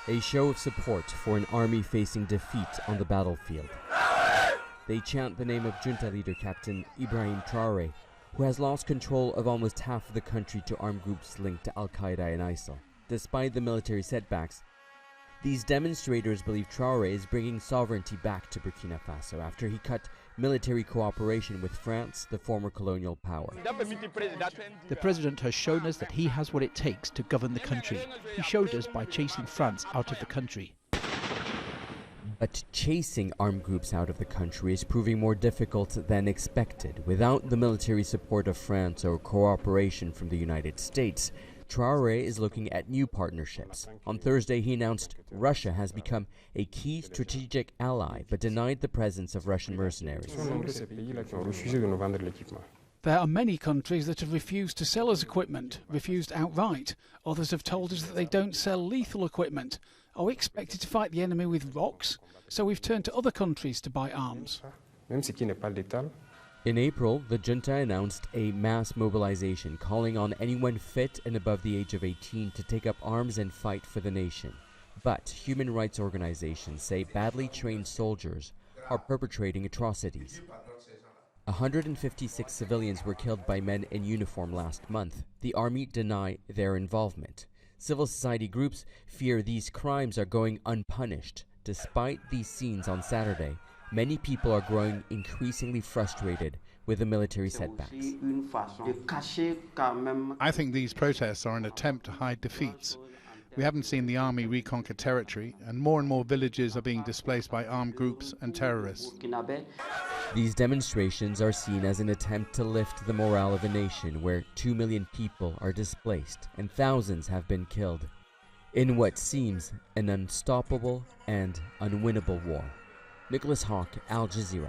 a show of support for an army facing defeat on the battlefield. They chant the name of junta leader Captain Ibrahim Traoré, who has lost control of almost half of the country to armed groups linked to al-Qaeda and ISIL. Despite the military setbacks, these demonstrators believe Traoré is bringing sovereignty back to Burkina Faso after he cut military cooperation with France, the former colonial power. The president has shown us that he has what it takes to govern the country. He showed us by chasing France out of the country. But chasing armed groups out of the country is proving more difficult than expected. Without the military support of France or cooperation from the United States, Traoré is looking at new partnerships. On Thursday, he announced Russia has become a key strategic ally, but denied the presence of Russian mercenaries. There are many countries that have refused to sell us equipment, refused outright. Others have told us that they don't sell lethal equipment. Are we expected to fight the enemy with rocks? So we've turned to other countries to buy arms. In April, the junta announced a mass mobilization calling on anyone fit and above the age of 18 to take up arms and fight for the nation. But human rights organizations say badly trained soldiers are perpetrating atrocities. 156 civilians were killed by men in uniform last month. The army deny their involvement. Civil society groups fear these crimes are going unpunished. Despite these scenes on Saturday, many people are growing increasingly frustrated with the military setbacks. I think these protests are an attempt to hide defeats. We haven't seen the army reconquer territory, and more villages are being displaced by armed groups and terrorists. These demonstrations are seen as an attempt to lift the morale of a nation where 2 million people are displaced and thousands have been killed in what seems an unstoppable and unwinnable war. Nicolas, Haque, Al Jazeera.